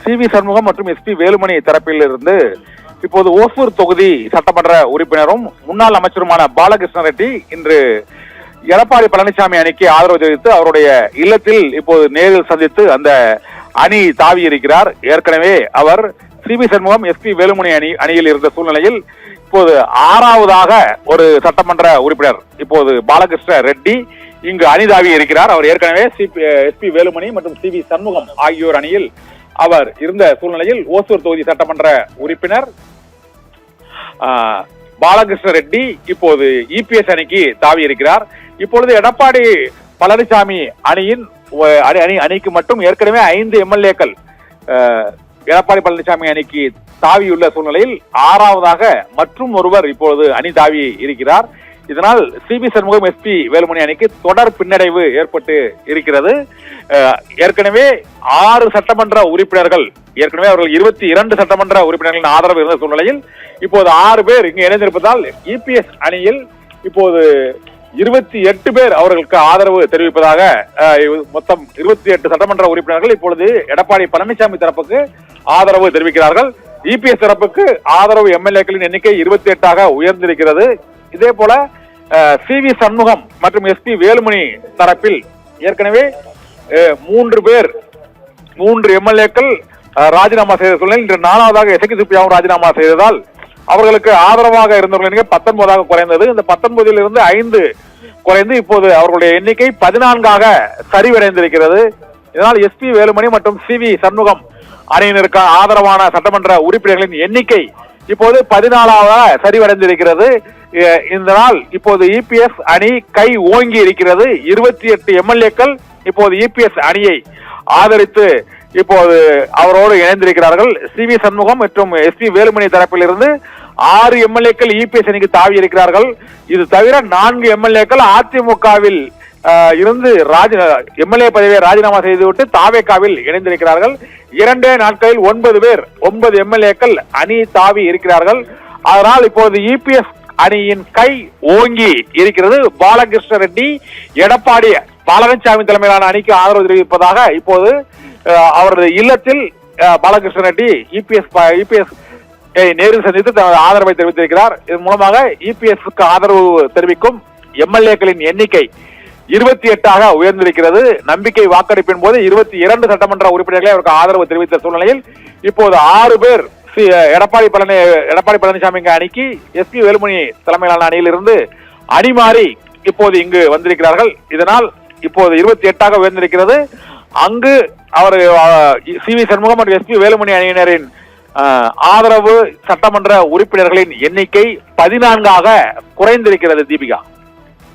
CV. Shanmugam மற்றும் S P. Velumani தரப்பில் இருந்து இப்போது ஓசூர் தொகுதி சட்டமன்ற உறுப்பினரும் முன்னாள் அமைச்சருமான பாலகிருஷ்ண ரெட்டி இன்று எடப்பாடி பழனிசாமி அணிக்கு ஆதரவு தெரிவித்து அவருடைய இல்லத்தில் இப்போது நேரில் சந்தித்து அந்த அணி தாவி இருக்கிறார். ஏற்கனவே அவர் சி.வி. சண்முகம் எஸ்.பி. வேலுமணி அணியில் இருந்த சூழ்நிலையில் இப்போது 6வது ஒரு சட்டமன்ற உறுப்பினர் இப்போது பாலகிருஷ்ண ரெட்டி இங்கு அணிதாவி இருக்கிறார். அவர் ஏற்கனவே எஸ்.பி. வேலுமணி மற்றும் சி.வி. சண்முகம் ஆகியோர் அணியில் அவர் இருந்த சூழ்நிலையில் ஓசூர் தொகுதி சட்டமன்ற உறுப்பினர் பாலகிருஷ்ண ரெட்டி இப்போது இபிஎஸ் அணிக்கு தாவி இருக்கிறார். இப்பொழுது எடப்பாடி பழனிசாமி அணிக்கு மட்டும் ஏற்கனவே 5 எம்எல்ஏக்கள் எடப்பாடி பழனிசாமி அணிக்கு தாவியுள்ள சூழ்நிலையில் 6வது மற்றும் ஒருவர் இப்பொழுது அணி தாவி இருக்கிறார். இதனால் சி.வி. சண்முகம் எஸ்.பி. வேலுமணி அணிக்கு தொடர் பின்னடைவு ஏற்பட்டு இருக்கிறது. ஏற்கனவே 6 சட்டமன்ற உறுப்பினர்கள் ஏற்கனவே அவர்கள் 22 சட்டமன்ற உறுப்பினர்களின் ஆதரவு இருந்த சூழ்நிலையில் இப்போது 6 பேர் இங்கு இணைந்திருப்பதால் இபிஎஸ் அணியில் இப்போது 28 பேர் அவர்களுக்கு ஆதரவு தெரிவிப்பதாக மொத்தம் 28 சட்டமன்ற உறுப்பினர்கள் இப்பொழுது எடப்பாடி பழனிசாமி தரப்புக்கு ஆதரவு தெரிவிக்கிறார்கள். இபிஎஸ் தரப்புக்கு ஆதரவு எம்எல்ஏக்களின் எண்ணிக்கை 28 உயர்ந்திருக்கிறது. இதே போல சி.வி. சண்முகம் மற்றும் எஸ்.பி. வேலுமணி தரப்பில் ஏற்கனவே 3 எம்எல்ஏக்கள் ராஜினாமா செய்த சூழ்நிலையில் இன்று 4வது எசகி சுப்பியாவும் ராஜினாமா செய்ததால் அவர்களுக்கு ஆதரவாக இருந்தவர்கள் எண்ணிக்கை 19 குறைந்தது. இந்த 19 இருந்து 5 குறைந்து இப்போது அவர்களுடைய எண்ணிக்கை 14 சரிவடைந்திருக்கிறது. இதனால் எஸ்.பி. வேலுமணி மற்றும் சி.வி. சண்முகம் அணியினருக்கு ஆதரவான சட்டமன்ற உறுப்பினர்களின் எண்ணிக்கை இப்போது 14 சரிவடைந்திருக்கிறது. இந்த நாள் இப்போது இபிஎஸ் அணி கை ஓங்கி இருக்கிறது. 28 எம்எல்ஏக்கள் இப்போது இபிஎஸ் அணியை ஆதரித்து இப்போது அவரோடு இணைந்திருக்கிறார்கள். சி.வி. சண்முகம் மற்றும் எஸ்.பி. வேலுமணி தரப்பில் இருந்து 6 எம்எல்ஏக்கள் இபிஎஸ் அணிக்கு தாவி இருக்கிறார்கள். இது தவிர 4 எம்எல்ஏக்கள் அதிமுகவில் இருந்து எம்எல்ஏ பதவியை ராஜினாமா செய்துவிட்டு தாவேகாவில் இணைந்திருக்கிறார்கள். 2 நாட்களில் 9 எம்எல்ஏக்கள் அணி தாவி இருக்கிறார்கள். அதனால் இப்போது இபிஎஸ் அணியின் கை ஓங்கி இருக்கிறது. பாலகிருஷ்ண ரெட்டி எடப்பாடி பழனிசாமி தலைமையிலான அணிக்கு ஆதரவு தெரிவிப்பதாக இப்போது அவரது இல்லத்தில் பாலகிருஷ்ண ரெட்டி இபிஎஸ் நேரில் சந்தித்து தனது ஆதரவை தெரிவித்திருக்கிறார். இதன் மூலமாக இபிஎஸ்க்கு ஆதரவு தெரிவிக்கும் எம்எல்ஏக்களின் எண்ணிக்கை 28 உயர்ந்திருக்கிறது. நம்பிக்கை வாக்கெடுப்பின் போது 22 சட்டமன்ற உறுப்பினர்களை அவருக்கு ஆதரவு தெரிவித்த சூழ்நிலையில் இப்போது 6 பேர் எடப்பாடி பழனிசாமி அணிக்கு எஸ்.பி. வேலுமணி தலைமையிலான அணியிலிருந்து அணி மாறி இப்போது இங்கு வந்திருக்கிறார்கள். இதனால் இப்போது 28 உயர்ந்திருக்கிறது. அங்கு அவர் சி.வி. சண்முகம் மற்றும் எஸ்.பி. வேலுமணி அணியினரின் ஆதரவு சட்டமன்ற உறுப்பினர்களின் எண்ணிக்கை 14 குறைந்திருக்கிறது. தீபிகா.